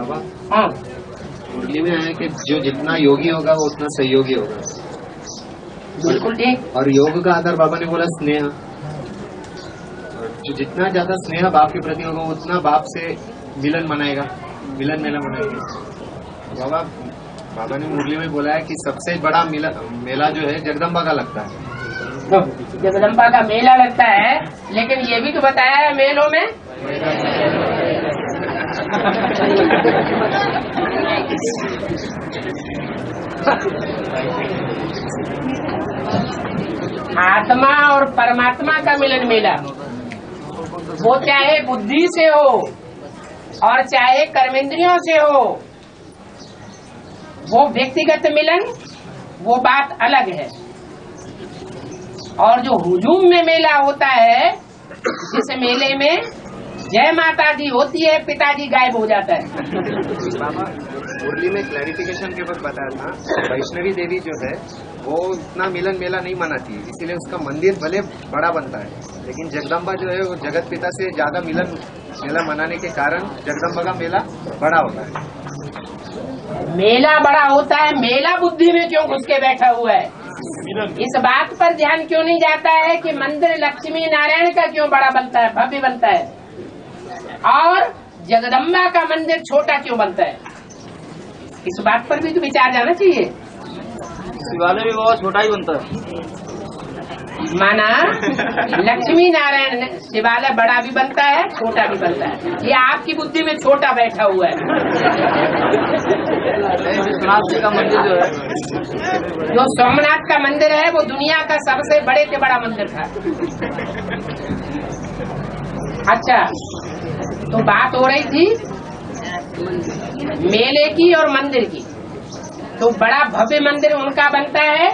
बाबा हाँ, मुरली में है कि जो जितना योगी होगा वो उतना सहयोगी होगा। बिल्कुल ठीक। और योग का आधार बाबा ने बोला स्नेह। और जो जितना ज्यादा स्नेह बाप के प्रति होगा उतना बाप से मिलन मनाएगा, मिलन मेला मनाएगा। बाबा ने मुरली में बोला है कि सबसे बड़ा मेला जो है जगदम्बा का लगता है। तो जगदम्बा का मेला लगता है, लेकिन ये भी तो बताया है मेलों में आत्मा और परमात्मा का मिलन मेला, वो चाहे बुद्धि से हो और चाहे कर्मेंद्रियों से हो, वो व्यक्तिगत मिलन वो बात अलग है। और जो हुजूम में मेला होता है, जिस मेले में जय माता दी होती है, पिताजी गायब हो जाता है। बाबा मुरली में क्लैरिफिकेशन के वक्त बताया था, वैष्णवी देवी जो है वो इतना मिलन मेला नहीं मनाती, इसीलिए उसका मंदिर भले बड़ा बनता है, लेकिन जगदम्बा जो है वो जगत पिता से ज्यादा मिलन मेला मनाने के कारण जगदम्बा का मेला बड़ा होता है। मेला बड़ा होता है, मेला बुद्धि में क्यों घुस के बैठा हुआ है? इस बात पर ध्यान क्यों नहीं जाता है कि मंदिर लक्ष्मी नारायण का क्यों बड़ा बनता है, भव्य बनता है, और जगदम्बा का मंदिर छोटा क्यों बनता है? इस बात पर भी तो विचार जाना चाहिए। शिवालय भी बहुत छोटा ही बनता है। माना लक्ष्मी नारायण शिवालय बड़ा भी बनता है, छोटा भी बनता है, ये आपकी बुद्धि में छोटा बैठा हुआ है। विश्वनाथ जी का मंदिर जो है, जो सोमनाथ का मंदिर है वो दुनिया का सबसे बड़े से बड़ा मंदिर था। अच्छा, तो बात हो रही थी मेले की और मंदिर की। तो बड़ा भव्य मंदिर उनका बनता है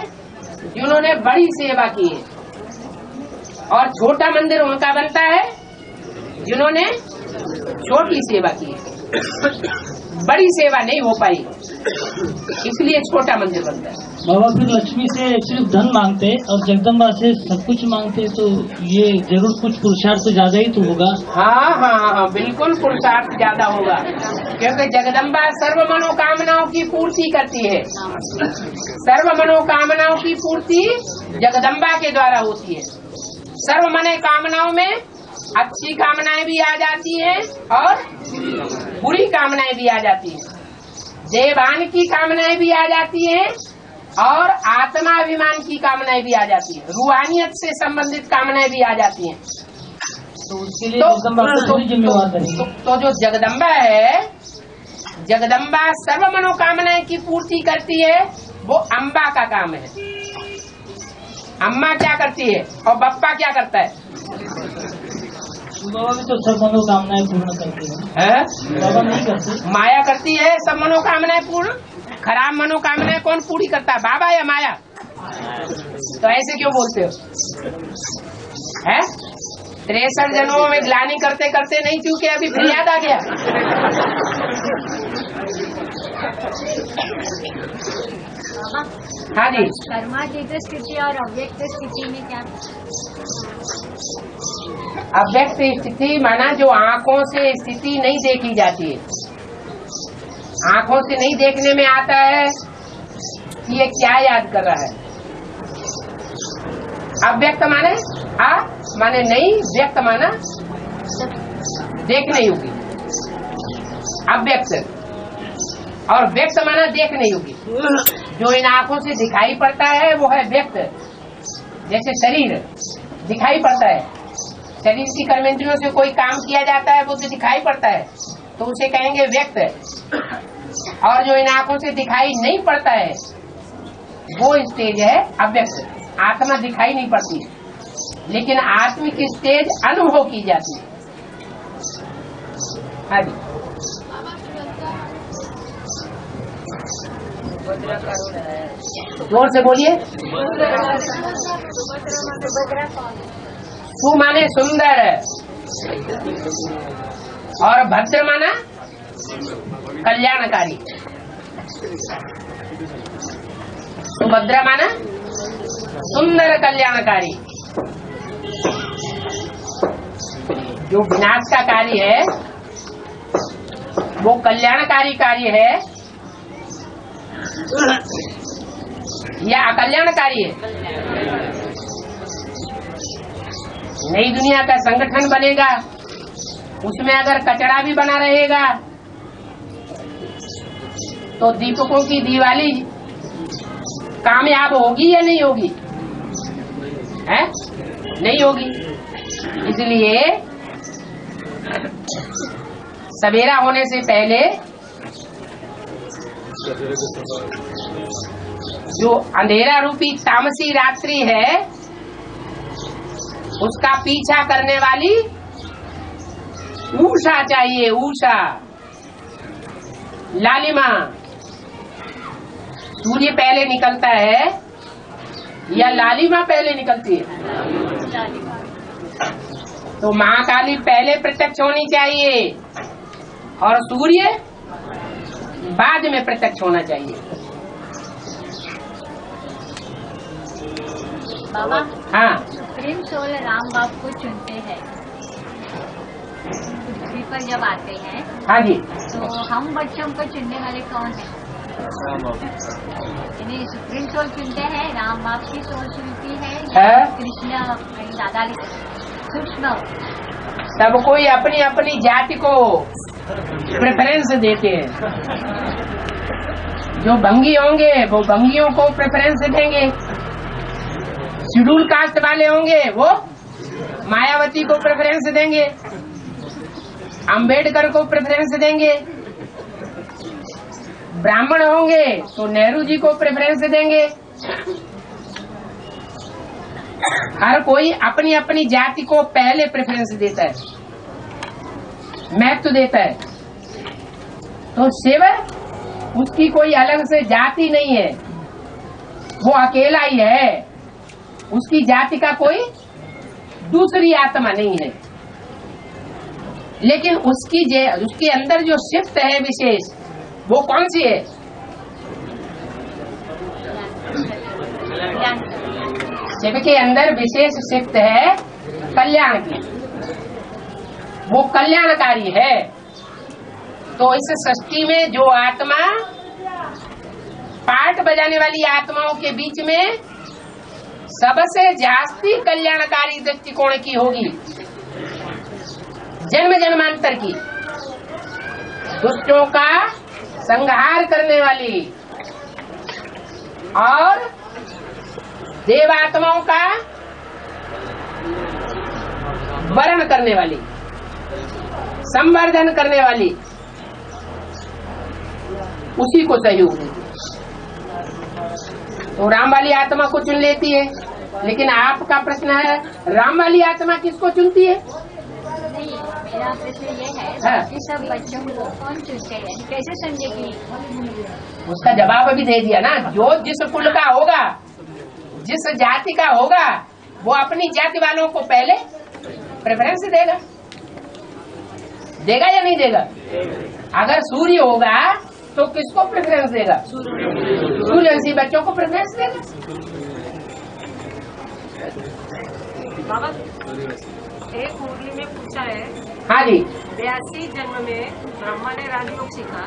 जिन्होंने बड़ी सेवा की है, और छोटा मंदिर उनका बनता है जिन्होंने छोटी सेवा की है। बड़ी सेवा नहीं हो पाई, इसलिए छोटा मंदिर बनता है। बाबा फिर लक्ष्मी से सिर्फ धन मांगते और जगदम्बा से सब कुछ मांगते, तो ये जरूर कुछ पुरुषार्थ से ज्यादा ही तो होगा। हाँ हाँ हाँ, बिल्कुल पुरुषार्थ ज्यादा होगा, क्योंकि जगदम्बा सर्व मनोकामनाओं की पूर्ति करती है। सर्व मनोकामनाओं की पूर्ति जगदम्बा के द्वारा होती है। सर्व मनोकामनाओं में अच्छी कामनाएं भी आ जाती हैं और बुरी कामनाएं भी आ जाती हैं, देवान की कामनाएं भी आ जाती हैं और आत्माभिमान की कामनाएं भी आ जाती है, रूहानियत से संबंधित कामनाएं भी आ जाती हैं। तो उसके लिए तो जो जगदम्बा है, जगदम्बा सर्व मनोकामनाएं की पूर्ति करती है, वो अम्बा का काम है। अम्मा क्या करती है और बप्पा क्या करता है? बाबा भी तो सब मनोकामनाएं पूर्ण करते हैं। बाबा नहीं करते? माया करती है सब मनोकामनाएं पूर्ण। खराब मनोकामनाएं कौन पूरी करता है, बाबा या माया? तो ऐसे क्यों बोलते हो? है 63 जन्मों में ग्लानि करते करते नहीं चूके अभी फिर याद आ गया। हाँ जी, कर्मातीत स्थिति और अव्यक्त स्थिति में क्या? अव्यक्त स्थिति माना जो आँखों से स्थिति नहीं देखी जाती है, आँखों से नहीं देखने में आता है कि ये क्या याद कर रहा है। अव्यक्त माने माने नहीं, व्यक्त माना देख नहीं होगी। अव्यक्त और व्यक्त माना देख नहीं होगी। जो इन आँखों से दिखाई पड़ता है वो है व्यक्त। जैसे शरीर दिखाई पड़ता है, शरीर की कर्मेंद्रियों से कोई काम किया जाता है वो तो दिखाई पड़ता है, तो उसे कहेंगे व्यक्त। और जो इन आँखों से दिखाई नहीं पड़ता है वो स्टेज है अव्यक्त। आत्मा दिखाई नहीं पड़ती, लेकिन आत्मिक स्टेज अनुभव की जाती है। हाँ जी, जोर से बोलिए। सु माने सुंदर और भद्र माना कल्याणकारी। सुभद्रा माना सुंदर कल्याणकारी। जो विनाश का कार्य है वो कल्याणकारी कार्य है या अकल्याणकारी है? नई दुनिया का संगठन बनेगा, उसमें अगर कचरा भी बना रहेगा तो दीपकों की दिवाली कामयाब होगी या नहीं होगी? है? नहीं होगी। इसलिए सवेरा होने से पहले जो अंधेरा रूपी तामसी रात्रि है उसका पीछा करने वाली उषा चाहिए, उषा, लालिमा। सूर्य पहले निकलता है या लालिमा पहले निकलती है? तो महाकाली पहले प्रत्यक्ष होनी चाहिए और सूर्य बाद में प्रत्यक्ष होना चाहिए। बाबा, हाँ, प्रेम सोल राम बाप को चुनते हैं पृथ्वी पर जब आते हैं। हाँ जी। तो हम बच्चों को चुनने वाले कौन है? यानी सुप्रीम सोल चुनते हैं, राम बाप की सोल चुनती है या कृष्ण दादा सूक्ष्म? सब कोई अपनी अपनी जाति को प्रेफरेंस देते हैं। जो भंगी होंगे वो भंगियों को प्रेफरेंस देंगे, शेड्यूल कास्ट वाले होंगे वो मायावती को प्रेफरेंस देंगे, अंबेडकर को प्रेफरेंस देंगे, ब्राह्मण होंगे तो नेहरू जी को प्रेफरेंस देंगे। हर कोई अपनी अपनी जाति को पहले प्रेफरेंस देता है, महत्व देता है। तो सेवक उसकी कोई अलग से जाति नहीं है, वो अकेला ही है, उसकी जाति का कोई दूसरी आत्मा नहीं है। लेकिन उसके अंदर जो शिफ्ट है विशेष, वो कौन सी है? शिव के अंदर विशेष शिफ्ट है कल्याण की, वो कल्याणकारी है। तो इस सृष्टि में जो आत्मा पार्ट बजाने वाली आत्माओं के बीच में सबसे जास्ती कल्याणकारी दृष्टिकोण की होगी, जन्म जन्मांतर की, दुष्टों का संहार करने वाली और देवात्माओं का वरण करने वाली, संवर्धन करने वाली, उसी को सहयोग देती। तो राम वाली आत्मा को चुन लेती है। लेकिन आपका प्रश्न है, राम वाली आत्मा किसको चुनती है? नहीं, मेरा प्रश्न ये है हाँ। कि सब बच्चों को कौन चुनते हैं, कैसे समझेगी? उसका जवाब अभी दे दिया ना। जो जिस कुल का होगा, जिस जाति का होगा, वो अपनी जाति वालों को पहले प्रेफरेंस देगा। देगा या नहीं देगा? अगर सूर्य होगा तो किसको प्रेफरेंस देगा? सूर्यवंशी बच्चों को प्रेफरेंस देगा। बाबा, एक मुरली में पूछा है, हाँ जी। 82 जन्म में ब्रह्मा ने राजयोग सीखा,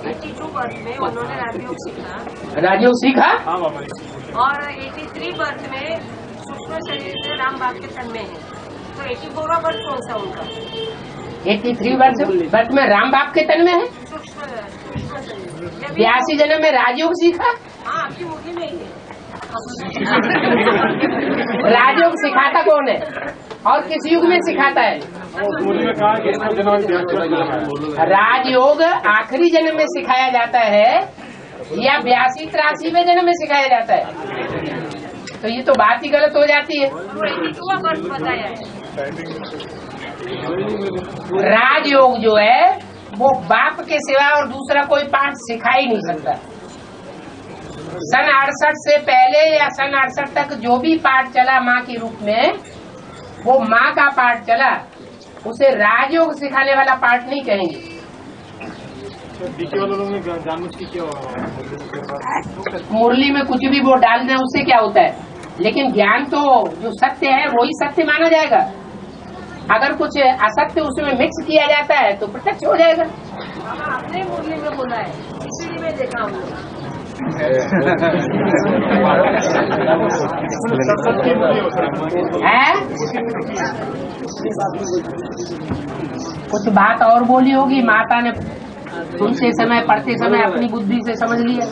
82 बर्थ में उन्होंने राजयोग सीखा, राजयोग सीखा, और 83 बर्थ में सूक्ष्म शरीर से राम बाप के तन में है। तो 84वां बर्थ कौन सा उनका? 83 वर्ष में राम बाप के तन में है। सूक्ष्म शरीर 82 जन्म में राजयोग सीखा। हाँ, आपकी मुरली में ही है। राजयोग सिखाता कौन है और किस युग में सिखाता है? राजयोग आखिरी जन्म में सिखाया जाता है या 82-83वें जन्म में सिखाया जाता है? तो ये तो बात ही गलत हो जाती है। 82वां बर्थ बताया है। राजयोग जो है वो बाप के सिवा और दूसरा कोई पाठ सिखा ही नहीं सकता। सन 68 से पहले या सन 68 तक जो भी पाठ चला माँ के रूप में, वो माँ का पाठ चला, उसे राजयोग सिखाने वाला पाठ नहीं कहेंगे। मुरली में कुछ भी वो डाल दें उससे क्या होता है? लेकिन ज्ञान तो जो सत्य है वही सत्य माना जाएगा। अगर कुछ असत्य उसमें मिक्स किया जाता है तो प्रत्यक्ष हो जाएगा। अपने मुरली में बोला है, खिचड़ी में देखा हम लोग। है कुछ बात और बोली होगी माता ने, सुनते समय पढ़ते समय अपनी बुद्धि से समझ लिया।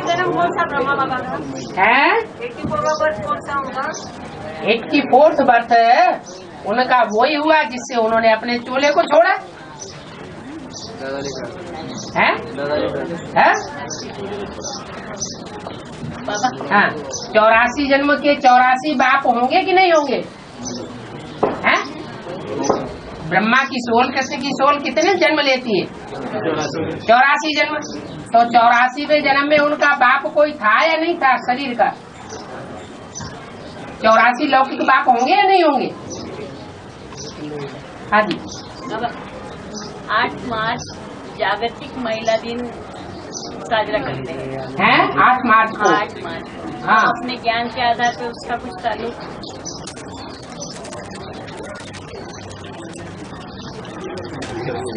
जन्म कौन सा ब्रह्मा बाबा का है? 84वां बर्थ कौन सा होगा? 84th बर्थ उनका वही हुआ जिससे उन्होंने अपने चोले को छोड़ा है? है? हाँ, 84 जन्म के 84 बाप होंगे कि नहीं होंगे? हैं? ब्रह्मा की सोल, कृष्ण की सोल कितने जन्म लेती है? 84 जन्म। तो 84वें जन्म में उनका बाप कोई था या नहीं था शरीर का? 84 लौकिक बाप होंगे या नहीं होंगे? हाँ जी। 8 मार्च जागतिक महिला दिन साजरा करते हैं। 8 मार्च को? 8 मार्च को। हाँ। अपने ज्ञान के आधार पे उसका कुछ ताल्लुक?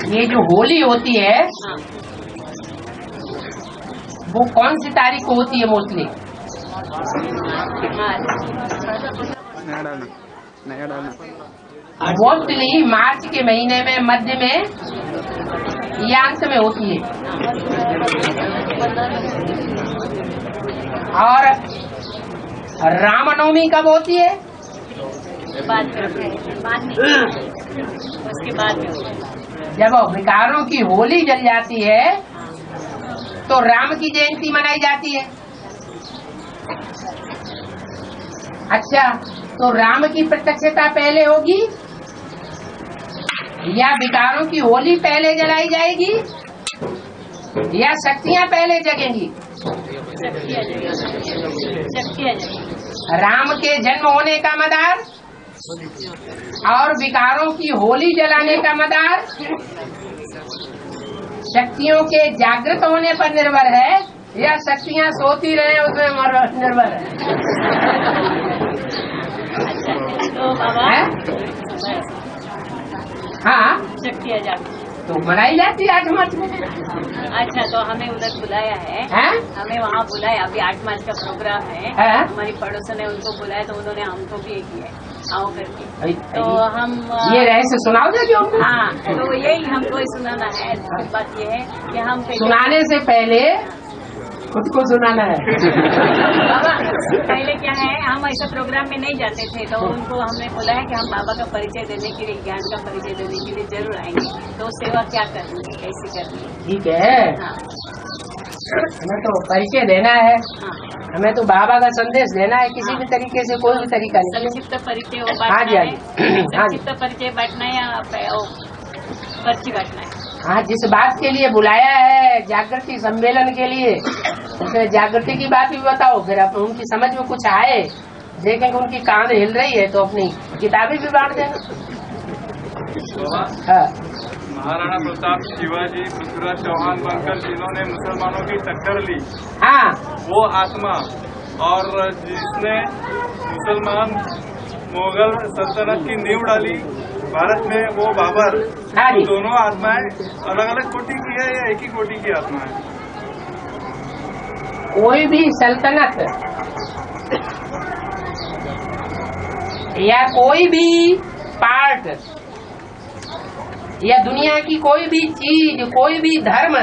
ये जो होली होती है हाँ। वो कौन सी तारीख को होती है मोस्टली? मोस्टली मार्च के महीने में, मध्य में या अंत में होती है। और रामनवमी कब होती है? बाद में उसके बाद में होता है। जब विकारों की होली जल जाती है तो राम की जयंती मनाई जाती है। अच्छा, तो राम की प्रत्यक्षता पहले होगी या विकारों की होली पहले जलाई जाएगी या शक्तियाँ पहले जगेंगी? राम के जन्म होने का मदार और विकारों की होली जलाने का मदार शक्तियों के जागृत होने पर निर्भर है या शक्तियाँ सोती रहे उसमें निर्भर है? तो बाबा हाँ, शक्तियाँ जागृत तो मनाई जाती है 8 मार्च में। अच्छा, तो हमें उधर बुलाया है, हमें वहाँ बुलाया। अभी 8 मार्च का प्रोग्राम है, हमारी पड़ोसन ने उनको बुलाया तो उन्होंने हमको भी किया है आओ करके। तो हम ये रहस्य सुनाओ जाके उनको। हाँ, तो यही हमको सुनाना है। बात ये है कि हम सुनाने से पहले खुद को सुनाना है। बाबा पहले क्या है, हम ऐसा प्रोग्राम में नहीं जाते थे तो उनको हमने बोला है कि हम बाबा का परिचय देने के लिए, ज्ञान का परिचय देने के लिए जरूर आएंगे। तो सेवा क्या करनी है, कैसे करनी है? ठीक है। हाँ। हमें तो परिचय देना है। हाँ। हमें तो बाबा का संदेश देना है किसी भी तरीके से, कोई भी तरीका नहीं। संक्षिप्त परिचय हाँ जी, हाँ जी। संक्षिप्त परिचय बांटना है या पर्ची बांटना है? हाँ, जिस बात के लिए बुलाया है जागृति सम्मेलन के लिए, उसमें जागृति की बात भी बताओ, फिर अब उनकी समझ में कुछ आए, देखेंगे उनकी कान हिल रही है तो अपनी किताबें भी बांट देंगे। हाँ। महाराणा प्रताप, शिवाजी, पृथ्वीराज चौहान बनकर जिन्होंने मुसलमानों की टक्कर ली, हाँ, वो आत्मा, और जिसने मुसलमान मुगल सल्तनत की नींव डाली भारत में, वो बाबर। तो दोनों आत्माएं अलग अलग कोटि की है या एक ही कोटि की आत्मा है? कोई भी सल्तनत या कोई भी पार्ट या दुनिया की कोई भी चीज, कोई भी धर्म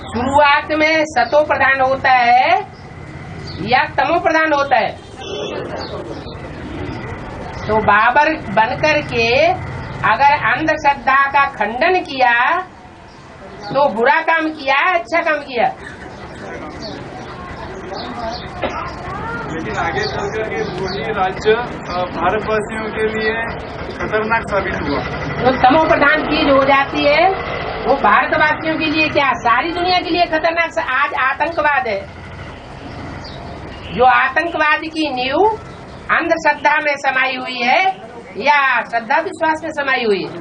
शुरुआत में सतो प्रधान होता है या तमो प्रधान होता है। तो बाबर बनकर के अगर अंधश्रद्धा का खंडन किया तो बुरा काम किया, अच्छा काम किया। लेकिन आगे चलकर ये पूरी राज्य भारतवासियों के लिए खतरनाक साबित हुआ। तो तमो प्रधान चीज हो जाती है वो भारतवासियों के लिए क्या, सारी दुनिया के लिए खतरनाक। आज आतंकवाद है, जो आतंकवाद की नींव अंधश्रद्धा में समाई हुई है या श्रद्धा विश्वास में समाई हुई है?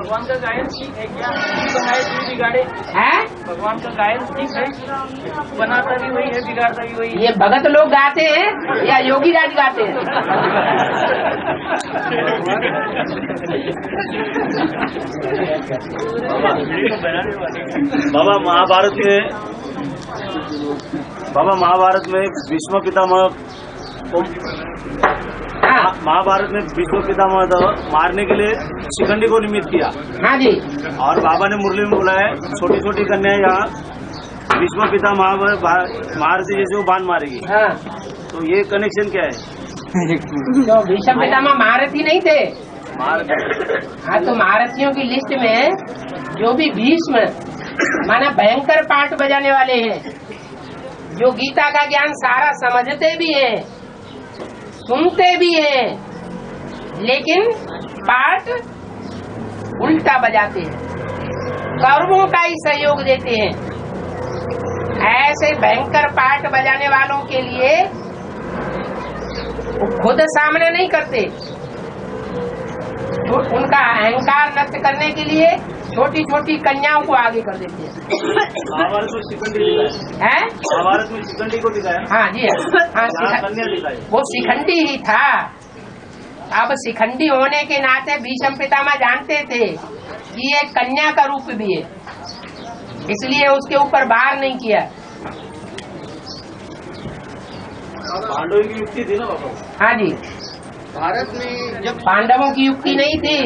भगवान का गायन ठीक है क्या? बनाए भी बिगाड़े है? भगवान का गायन ठीक है, बनाता भी वही है, बिगाड़ता भी वही है। ये भगत लोग गाते हैं या योगी राज गाते हैं? बाबा महाभारत में भीष्म पितामह महाभारत में भीष्म पितामह मारने के लिए शिखंडी को निमित्त किया। हाँ जी। और बाबा ने मुरली में बोला है छोटी छोटी कन्याएं यहाँ भीष्म पिता महारथी जैसे वो बाण मारेगी। हाँ। तो ये कनेक्शन क्या है? तो भीष्म पितामह महारथी नहीं थे? हाँ, तो महारथियों की लिस्ट में जो भी भीष्म माना भयंकर पाठ बजाने वाले हैं, जो गीता का ज्ञान सारा समझते भी हैं, सुनते भी हैं, लेकिन पाठ उल्टा बजाते हैं, कौरवों का ही सहयोग देते हैं। ऐसे भयंकर पाठ बजाने वालों के लिए वो खुद सामने नहीं करते, तो उनका अहंकार नष्ट करने के लिए छोटी छोटी कन्याओं को आगे कर देते हैं। महाभारत में शिखंडी है? महाभारत में शिखंडी को दिखाया। हाँ जी, हाँ, वो शिखंडी ही था। अब शिखंडी होने के नाते भीष्म पितामह जानते थे कि ये कन्या का रूप भी है, इसलिए उसके ऊपर वार नहीं किया। पांडवों की युक्ति थी ना बाबा? हाँ जी, भारत में जब पांडवों की युक्ति नहीं थी,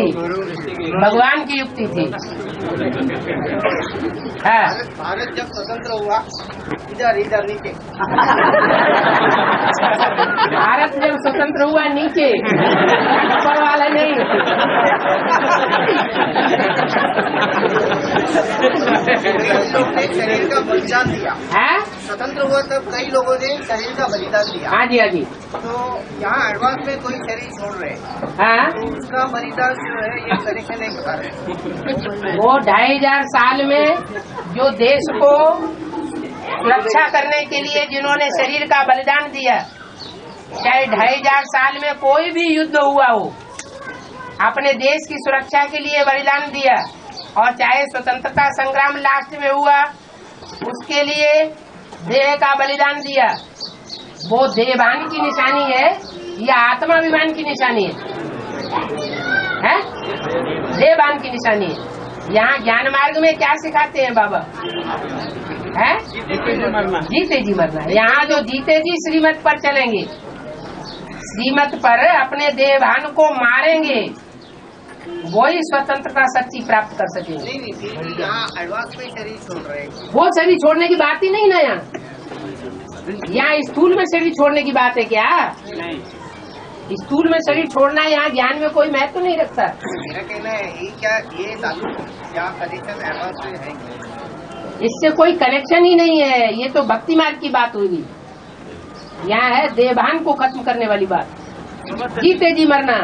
भगवान की युक्ति थी। हाँ। भारत जब स्वतंत्र हुआ, इधर इधर नीचे भारत जब स्वतंत्र हुआ नीचे, ऊपर वाला नहीं। शरीर का बलिदान दिया है? स्वतंत्र हुआ तब कई लोगों ने शरीर का बलिदान दिया। हाँ जी, हाँ जी। तो यहाँ एडवांस में कोई शरीर छोड़ रहे हैं, हाँ, तो उसका बलिदान जो है ये कनेक्शन नहीं बता रहे। वो 2500 साल में जो देश को सुरक्षा करने के लिए जिन्होंने शरीर का बलिदान दिया, चाहे 2500 साल में कोई भी युद्ध हुआ हो, अपने देश की सुरक्षा के लिए बलिदान दिया, और चाहे स्वतंत्रता संग्राम लास्ट में हुआ उसके लिए देह का बलिदान दिया, वो देवान की निशानी है या आत्माभिमान की निशानी है? देवान की निशानी है। यहाँ ज्ञान मार्ग में क्या सिखाते हैं बाबा? है? जीते जी मरना। यहाँ जो जीते जी श्रीमत पर चलेंगे, श्रीमत पर अपने देवान को मारेंगे, वही स्वतंत्रता सच्ची प्राप्त कर सकेंगे। नहीं, यहाँ एडवांस में शरीर छोड़ रहे हैं। वो शरीर छोड़ने की बात ही नहीं ना यहाँ। यहाँ स्थूल में शरीर छोड़ने की बात है क्या? स्थूल में शरीर छोड़ना यहाँ ज्ञान में कोई महत्व नहीं रखता। मेरा कहना है ये चालू क्या कनेक्शन एडवांस में है? इससे कोई कनेक्शन ही नहीं है। ये तो भक्ति मार्ग की बात होगी। यहाँ है देवान को खत्म करने वाली बात। जीते जी मरना,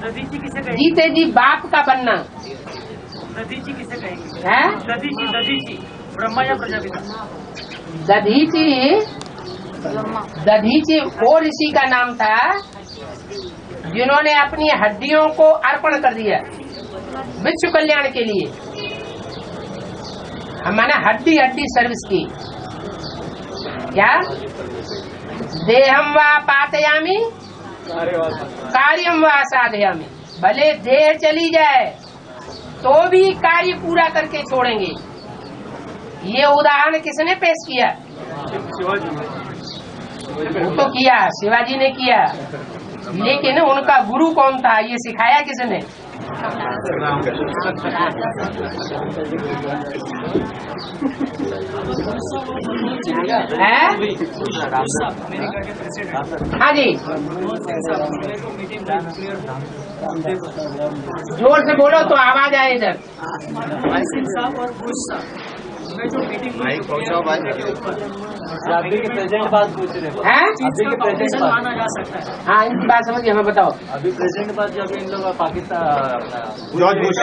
दधीची किसे कहेंगे? जीते जी बाप का बनना दधीची किसे कहेंगे? है? दधीची ब्रह्मा या प्रजापिता? दधीची वो ऋषि का नाम था जिन्होंने अपनी हड्डियों को अर्पण कर दिया विश्व कल्याण के लिए। हमारा हड्डी हड्डी सर्विस की। क्या? देहम वा पातयामी कार्यम वा साधयामी। भले देह चली जाए तो भी कार्य पूरा करके छोड़ेंगे। ये उदाहरण किसने पेश किया? वो तो किया, शिवाजी ने किया, लेकिन उनका गुरु कौन था? ये सिखाया किसने? है? हाँ जी, जोर से बोलो तो आवाज आए इधर। अभी की प्रेजेंट बात पूछ रहे हैं। माना जा सकता है। हाँ, इनकी बात समझ गए, हमें बताओ। अभी प्रेजेंट बात जब इन लोग पाकिस्तान जॉर्ज बुश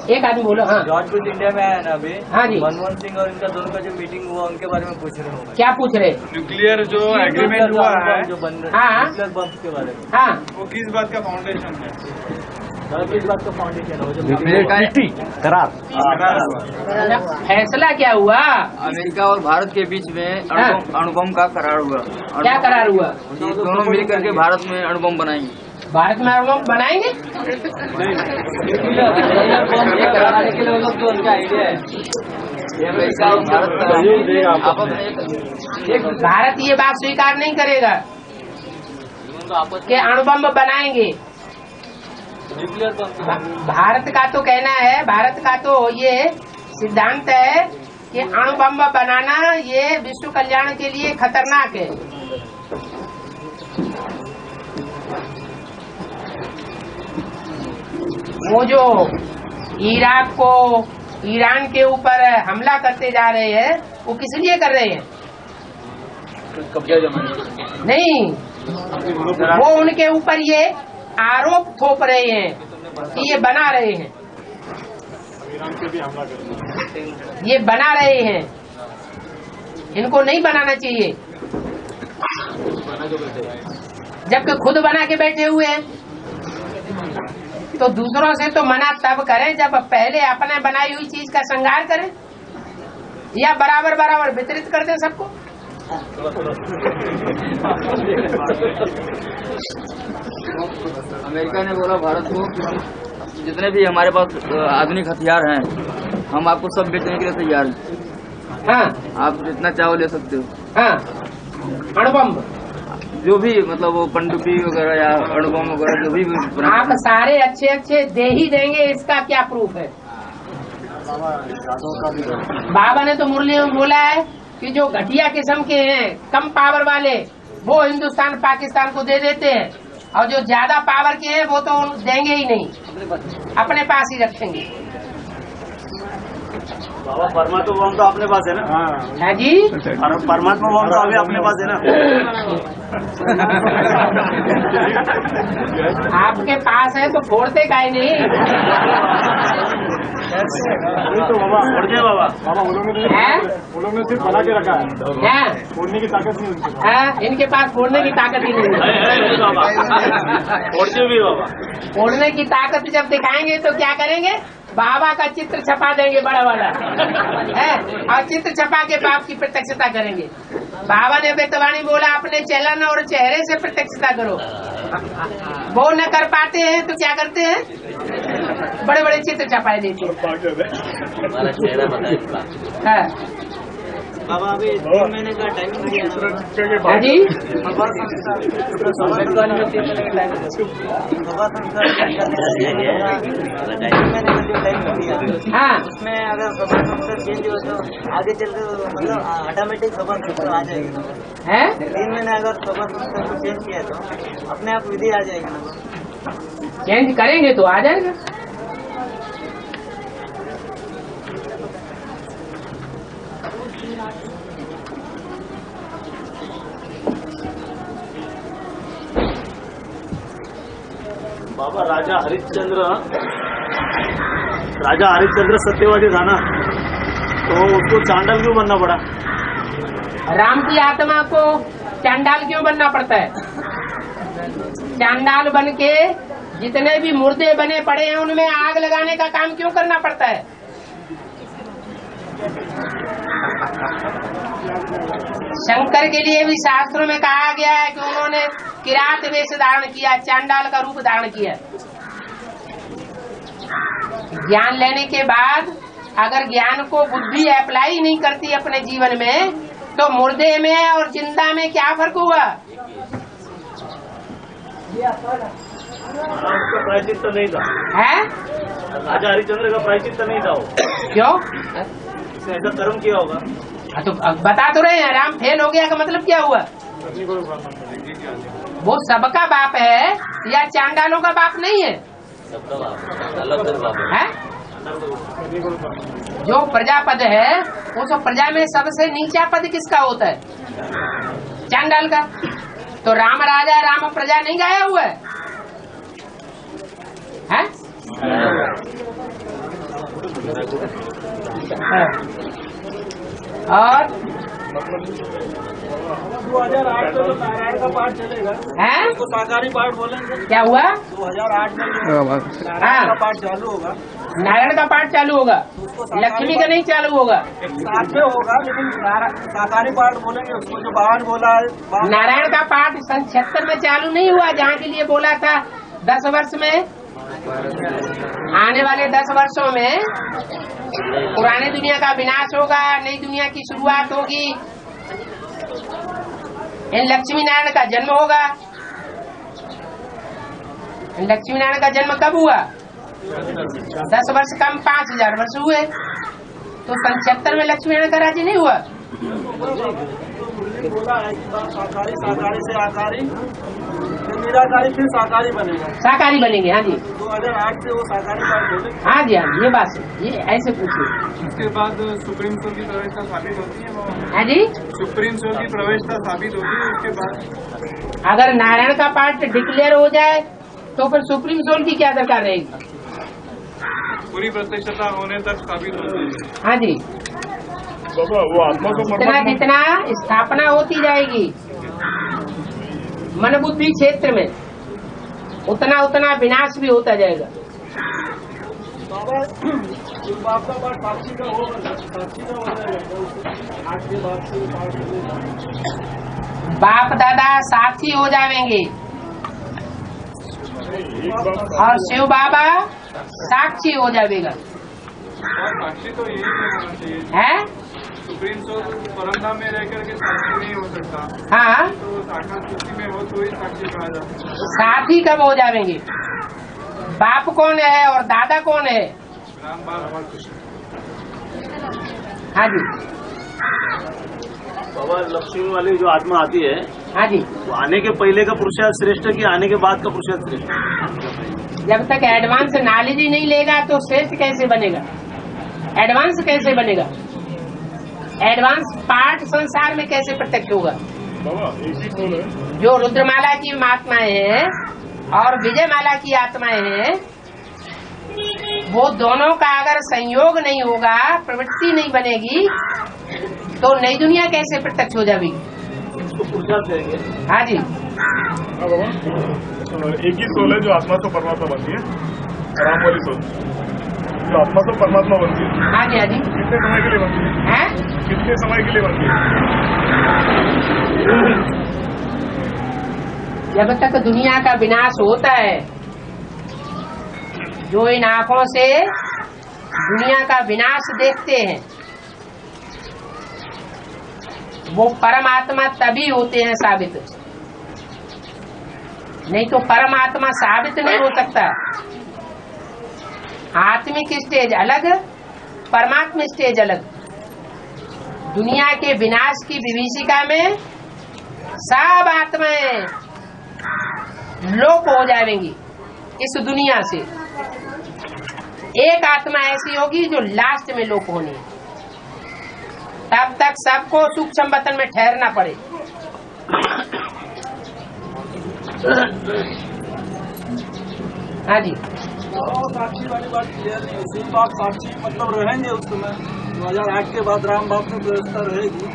एक आदमी बोलो। हाँ, जॉर्ज बुश इंडिया में आया ना अभी। हाँ जी। मनमोहन सिंह और इनका दोनों का जो मीटिंग हुआ उनके बारे में पूछ रहे हो। क्या पूछ रहे? न्यूक्लियर जो एग्रीमेंट हुआ है जो बन हाँ। न्यूक्लियर बम के बारे में। हाँ, वो किस बात का फाउंडेशन है? किस बात का फाउंडेशन हो जो करार फैसला क्या हुआ? अमेरिका और भारत के बीच में अणुबम का करार हुआ। क्या करार हुआ? दोनों मिलकर के भारत में अणुबम बनाएंगे। भारत में अणुबम बनाएंगे? कराने के लिए वो लोग तो उनका आइडिया है। अमेरिका और भारत आपस में भारत ये बात स्वीकार नहीं करेगा कि अणुबम बनाएंगे। भारत का तो कहना है, भारत का तो ये सिद्धांत है कि अणुबम बनाना ये विश्व कल्याण के लिए खतरनाक है। वो जो इराक को ईरान के ऊपर हमला करते जा रहे हैं, वो किस लिए कर रहे हैं? कब्जा जमाने नहीं, वो उनके ऊपर ये आरोप थोप रहे हैं कि ये बना रहे हैं, ये बना रहे हैं। इनको नहीं बनाना चाहिए, जबकि खुद बना के बैठे हुए हैं। तो दूसरों से तो मना तब करें जब पहले अपने बनाई हुई चीज का श्रृंगार करें, या बराबर बराबर वितरित कर दें सबको। अमेरिका ने बोला भारत को जितने भी हमारे पास आधुनिक हथियार हैं हम आपको सब बेचने के लिए तैयार हैं। हाँ, आप जितना चाहो ले सकते हो। हाँ, अणुबम जो भी मतलब वो पनडुब्बी वगैरह या अणुबम वगैरह जो भी आप सारे अच्छे अच्छे दे ही देंगे, इसका क्या प्रूफ है? बाबा ने तो मुरली में बोला है कि जो घटिया किस्म के हैं, कम पावर वाले, वो हिंदुस्तान पाकिस्तान को दे देते हैं, और जो ज्यादा पावर के हैं वो तो देंगे ही नहीं, अपने पास ही रखेंगे। बाबा परमात्मा बम तो अपने पास है ना? है जी, परमात्मा बम तो अभी अपने पास है ना? आपके पास है तो फोड़ते काहे नहीं? फोड़ दे बाबा। हैं? उन्होंने सिर्फ बना के रखा है, हैं? फोड़ने की ताकत नहीं उनके पास। हैं? इनके पास फोड़ने की ताकत ही नहीं है। फोड़ दे भी बाबा। फोड़ने की ताकत जब दिखाएंगे तो क्या करेंगे? बाबा का चित्र छपा देंगे बड़ा वाला है, और चित्र छपा के बाप की प्रत्यक्षता करेंगे। बाबा ने बेतवाणी बोला अपने चलन और चेहरे से प्रत्यक्षता करो। वो न कर पाते हैं तो क्या करते हैं? बड़े बड़े चित्र छपाए देते हैं। हाँ। बाबा अभी 3 महीने का टाइमिंग दिया हाँ जी, 3 महीने का जो टाइमिंग दिया, हाँ, उसमें अगर सभा संस्था चेंज हो तो आगे चलकर मतलब ऑटोमेटिक सभा संस्था आ जाएगी है 3 महीने अगर सभा संस्था को चेंज किया तो अपने आप विधि आ जाएगी ना? चेंज करेंगे तो आ जाएगा। बाबा राजा हरिश्चंद्र सत्यवादी था ना, तो उसको चांडाल क्यों बनना पड़ा? राम की आत्मा को चांडाल क्यों बनना पड़ता है? चांडाल बन के जितने भी मुर्दे बने पड़े हैं उनमें आग लगाने का काम क्यों करना पड़ता है? शंकर के लिए भी शास्त्रों में कहा गया है कि उन्होंने किरात वेश धारण किया, चांडाल का रूप धारण किया। ज्ञान लेने के बाद अगर ज्ञान को बुद्धि अप्लाई नहीं करती अपने जीवन में, तो मुर्दे में और जिंदा में क्या फर्क हुआ? उसका प्रायश्चित तो नहीं था है? राजा हरिश्चंद्र का प्रायश्चित तो नहीं था वो, क्यों? उसने ऐसा कर्म किया होगा। तो बता तो रहे हैं, राम फेल हो गया का मतलब क्या हुआ? वो सबका बाप है या चांडालों का बाप नहीं है? सबका बाप, अलग बाप है? जो प्रजापद है वो तो प्रजा में सबसे नीचा पद किसका होता है? चांडाल का। तो राम राजा राम प्रजा नहीं गाया हुआ है? और 2008 में तो नारायण का पाठ चलेगा है, तो साकारी पाठ बोलेंगे। क्या हुआ? 2008 में नारायण का पाठ चालू होगा। नारायण का पाठ चालू होगा, लक्ष्मी का नहीं चालू होगा। साथ में होगा, लेकिन साकारी पाठ बोलेंगे उसको, जो बाहर बोला है। नारायण का पाठ सन 76 में चालू नहीं हुआ, जहाँ के लिए बोला था 10 वर्ष में, आने वाले 10 वर्षों में पुराने दुनिया का विनाश होगा, नई दुनिया की शुरुआत होगी, इन लक्ष्मी नारायण का जन्म होगा। लक्ष्मी नारायण का जन्म कब हुआ? 10 वर्ष कम 5000 वर्ष हुए, तो सन 76 में लक्ष्मी नारायण का राज्य नहीं हुआ। बोला है कि साकारी, साकारी से आकारी, फिर निराकारी, फिर साकारी बनेगा। साकारी बनेंगे, हाँ जी। 2008 से वो साकारी पाठ बोले। हाँ जी, हाँ, ये बात है, ये ऐसे पूछिए। उसके बाद सुप्रीम कोर्ट की प्रवेशता साबित होती है। हाँ जी, सुप्रीम कोर्ट की प्रवेशता साबित होती है। उसके बाद अगर नारायण का पाठ डिक्लेयर हो जाए तो फिर सुप्रीम कोर्ट की क्या दरकार रहेगी? पूरी प्रत्यक्षता होने तक साबित होती है। हाँ जी, बाबा वो आत्मा को जितना जितना स्थापना होती जाएगी मन बुद्धि क्षेत्र में, उतना उतना विनाश भी होता जाएगा। बाबा बाप का पाठ साक्षी का होगा, साक्षी का हो जाएगा। आज के बाद से बाप दादा साथी हो जाएंगे और शिव बाबा साक्षी हो जाएगा। साक्षी तो यही होना चाहिए है, सुप्रीम कोर्ट परमधाम में रहकर के साक्षी नहीं हो सकता। हाँ, तो साक्षात स्थिति में हो तो ही साक्षी कहा जाता है। साथी कब हो जाएंगे? बाप कौन है और दादा कौन है? राम बाल और कृष्ण। हाँ जी, बाबा लक्ष्मी वाली जो आत्मा आती है, हाँ जी, वो आने के पहले का पुरुषार्थ श्रेष्ठ है कि आने के बाद का पुरुषार्थ श्रेष्ठ है? जब तक एडवांस नॉलेज ही नहीं लेगा तो श्रेष्ठ कैसे बनेगा? एडवांस कैसे बनेगा? एडवांस पाठ संसार में कैसे प्रत्यक्ष होगा? जो रुद्रमाला की आत्माएं हैं और विजयमाला की आत्माएं हैं, वो दोनों का अगर संयोग नहीं होगा, प्रवृत्ति नहीं बनेगी, तो नई दुनिया कैसे प्रत्यक्ष हो जाएगी? हाँ जी, एक ही सोल है जो आत्मा से परमात्मा बनती है, राम वाली सोल जो आत्मा से परमात्मा बनती है। हाँ जी, हाँ जी। कितने समय के लिए बनती है? हैं? कितने समय के लिए बनती है? जब तक दुनिया का विनाश होता है, जो इन आंखों से दुनिया का विनाश देखते हैं, वो परमात्मा तभी होते हैं साबित, नहीं तो परमात्मा साबित नहीं हो सकता। आत्मिक स्टेज अलग, परमात्मा स्टेज अलग। दुनिया के विनाश की विभीषिका में सब आत्माएं लोप हो जाएंगी इस दुनिया से। एक आत्मा ऐसी होगी जो लास्ट में लोप होनी है, तब तक सबको सूक्ष्म वतन में ठहरना पड़े। हाँ जी, साक्षी वाली बात क्लियर नहीं है। शिव बाप साक्षी मतलब रहेंगे उस समय 2008 के बाद राम बाप में व्यवस्था रहेगी।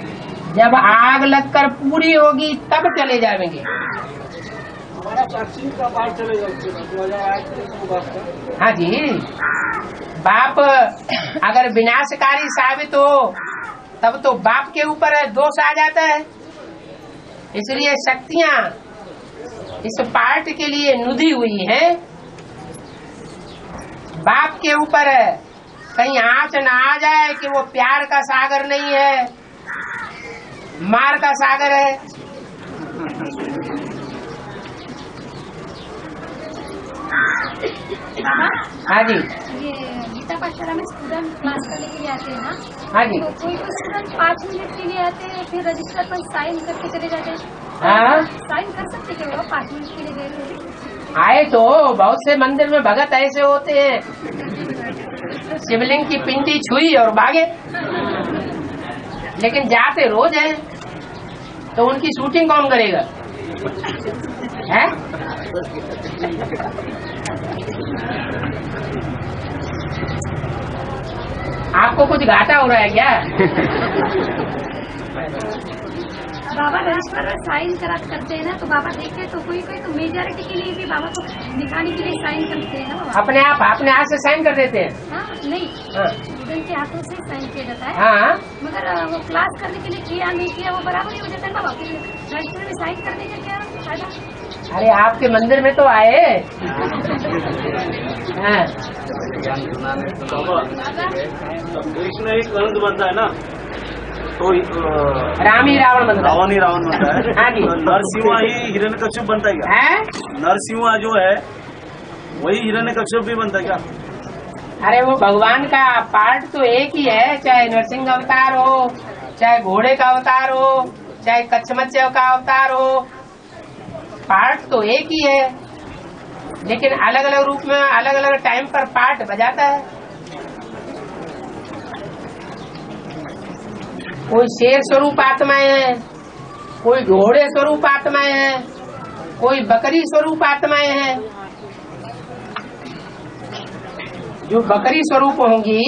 जब आग लगकर पूरी होगी तब चले जाएंगे। हमारा साक्षी का पाठ चलेगा उसके बाद 2008 के बाद का। हाँ जी, बाप अगर विनाशकारी साबित हो तब तो बाप के ऊपर दोष आ जाता है। इसलिए शक्तियाँ इस पाठ के लिए नुदी हुई है। बाप के ऊपर कहीं आंच न आ जाए कि वो प्यार का सागर नहीं है, मार का सागर है। हाँ जी, ये गीता पाठशाला में स्टूडेंट क्लास करने के लिए आते हैं ना? हाँ जी, तो कोई स्टूडेंट 5 मिनट के लिए आते हैं, फिर रजिस्टर पर साइन करके चले जाते हैं। हाँ, साइन कर सकते क्या वो 5 मिनट के लिए गए थे? आए तो बहुत से मंदिर में भगत ऐसे होते हैं, शिवलिंग की पिंडी छुई और भागे, लेकिन जाते रोज हैं, तो उनकी शूटिंग कौन करेगा? है? आपको कुछ घाटा हो रहा है क्या? बाबा रजिस्टर में साइन करते हैं ना, तो बाबा देखते तो कोई तो मेजॉरिटी के लिए भी बाबा को दिखाने के लिए साइन करते हैं ना। अपने हाथ से साइन कर देते हैं? हाँ, नहीं, स्टूडेंट के हाथों से साइन किया जाता है। हाँ, मगर वो क्लास करने के लिए किया नहीं किया वो बराबर ही हो जाता है बाबा। रजिस्टर में साइन करने का क्या फायदा? अरे आपके मंदिर में तो आए। हाँ। कृष्ण ही कलंक बनता है ना, तो राम ही रावण बनता है, रावण ही रावण बनता है। हाँ जी। नरसिंह ही हिरण्यकश्यप बनता है क्या? नरसिंह जो है वही हिरण्यकश्यप भी बनता है क्या? अरे वो भगवान का पार्ट तो एक ही है, चाहे नरसिंह अवतार हो, चाहे घोड़े का अवतार हो, चाहे कच्छमच्छ का अवतार हो, पार्ट तो एक ही है, लेकिन अलग अलग रूप में अलग अलग टाइम पर पार्ट बजाता है। कोई शेर स्वरूप आत्माएं हैं, कोई घोड़े स्वरूप आत्माएं हैं, कोई बकरी स्वरूप आत्माएं हैं। जो बकरी स्वरूप होंगी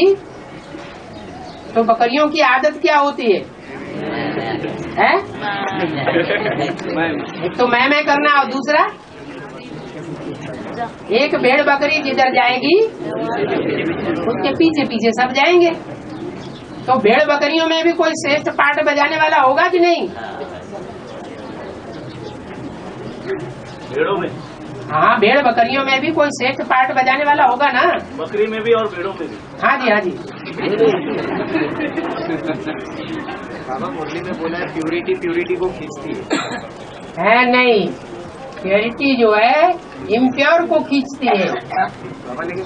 तो बकरियों की आदत क्या होती है? एक तो मैं करना और दूसरा, एक भेड़ बकरी जिधर जाएगी उसके पीछे पीछे सब जाएंगे। तो भेड़ बकरियों में भी कोई श्रेष्ठ पाठ बजाने वाला होगा कि नहीं? भेड़ों में? हाँ, भेड़ बकरियों में भी कोई श्रेष्ठ पाठ बजाने वाला होगा ना। बकरी में भी और भेड़ों में भी? हाँ जी, हाँ जी। बाबा मुरली में बोला है प्यूरिटी को खींचती है नहीं, प्योरिटी जो है इम्प्योर को खींचती है। बाबा लेकिन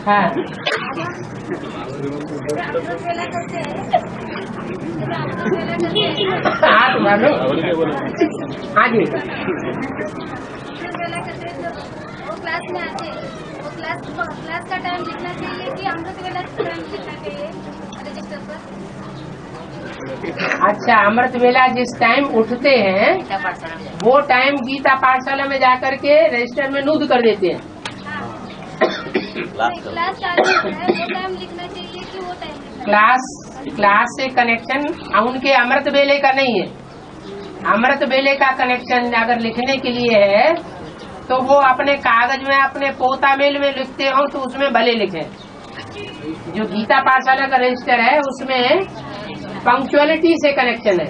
हाँ, हाथ मारो। हाँ जी। वो क्लास में आते हैं, वो क्लास का टाइम लिखना चाहिए कि अमृत वेला का टाइम लिखना चाहिए रजिस्टर पर? अच्छा, अमृत वेला जिस टाइम उठते हैं वो टाइम गीता पाठशाला में जाकर के रजिस्टर में नोट कर देते हैं। क्लास टाइम है वो टाइम लिखना चाहिए कि वो टाइम? क्लास से कनेक्शन उनके अमृत वेले का नहीं है। अमृत वेले का कनेक्शन अगर लिखने के लिए है तो वो अपने कागज में अपने पोता मेल में लिखते हो तो उसमें भले लिखे। जो गीता पाठशाला का रजिस्टर है उसमें पंक्चुअलिटी से कनेक्शन है।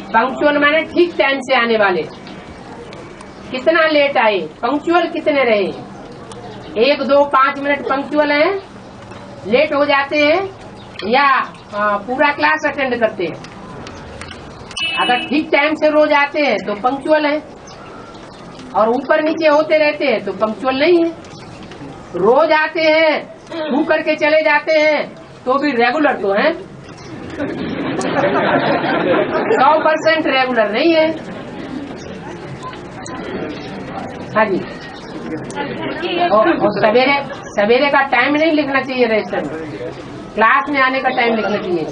पंक्चुअल माने ठीक टाइम से आने वाले, कितना लेट आए, पंक्चुअल कितने रहे, 1, 2, 5 मिनट पंक्चुअल हैं, लेट हो जाते हैं या पूरा क्लास अटेंड करते हैं। अगर ठीक टाइम से रोज आते हैं तो पंक्चुअल है, और ऊपर नीचे होते रहते हैं तो पंक्चुअल नहीं है। रोज आते हैं छू करके चले जाते हैं तो भी रेगुलर तो है, 100% रेगुलर नहीं है। हाँ जी। और सवेरे का टाइम नहीं लिखना चाहिए रजिस्टर में, क्लास में आने का टाइम लिखना चाहिए।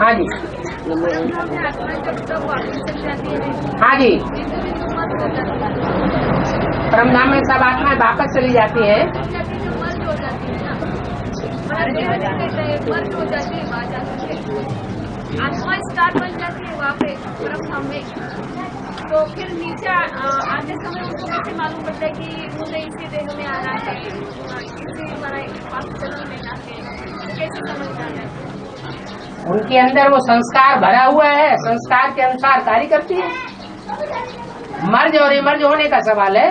हाँ जी, हाँ जी। परमधाम में सब आत्माएं वापस चली जाती है। आत्मा स्टार बन जाती है वहाँ पे परमधाम में, तो फिर नीचे आते समय उनको कैसे मालूम पड़ता है कि मुझे इसी देह में आना है, इसी हमारा जन्म लेना है, कैसे समझ जाना है? उनके अंदर वो संस्कार भरा हुआ है, संस्कार के अनुसार कार्य करती है। मर्ज और इमर्ज होने का सवाल है।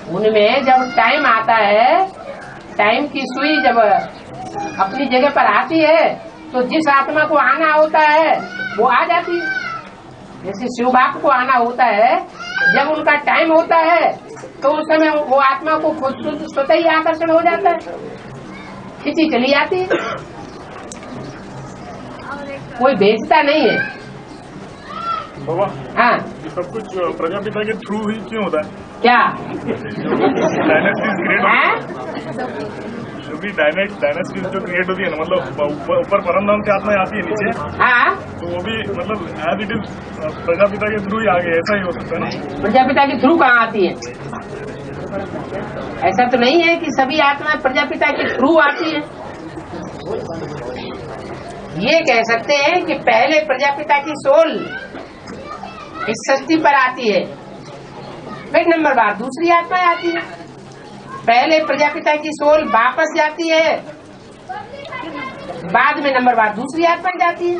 उनमें जब टाइम आता है, टाइम की सुई जब अपनी जगह पर आती है तो जिस आत्मा को आना होता है वो आ जाती है। जैसे शिव बाप को आना होता है, जब उनका टाइम होता है तो उस समय वो आत्मा को खुद स्वतः ही आकर्षण हो जाता है, खिंची चली जाती है, कोई भेजता नहीं है। बाबा, हाँ, ये सब कुछ प्रजापिता के थ्रू ही क्यों होता है? क्या जो भी डायनेस्टी जो क्रिएट होती है ना, मतलब ऊपर परमधाम से आत्मा आती है नीचे, हाँ, तो वो भी मतलब एज इट इज प्रजापिता के थ्रू ही आगे, ऐसा ही हो सकता है ना? प्रजापिता के थ्रू कहाँ आती है? ऐसा तो नहीं है कि सभी आत्माएं प्रजापिता के थ्रू आती है। ये कह सकते हैं कि पहले प्रजापिता की सोल इस सृष्टि पर आती है, फिर नंबर बाद दूसरी आत्माएं आती है। पहले प्रजापिता की सोल वापस जाती है, बाद में नंबर बाद दूसरी आत्मा जाती है।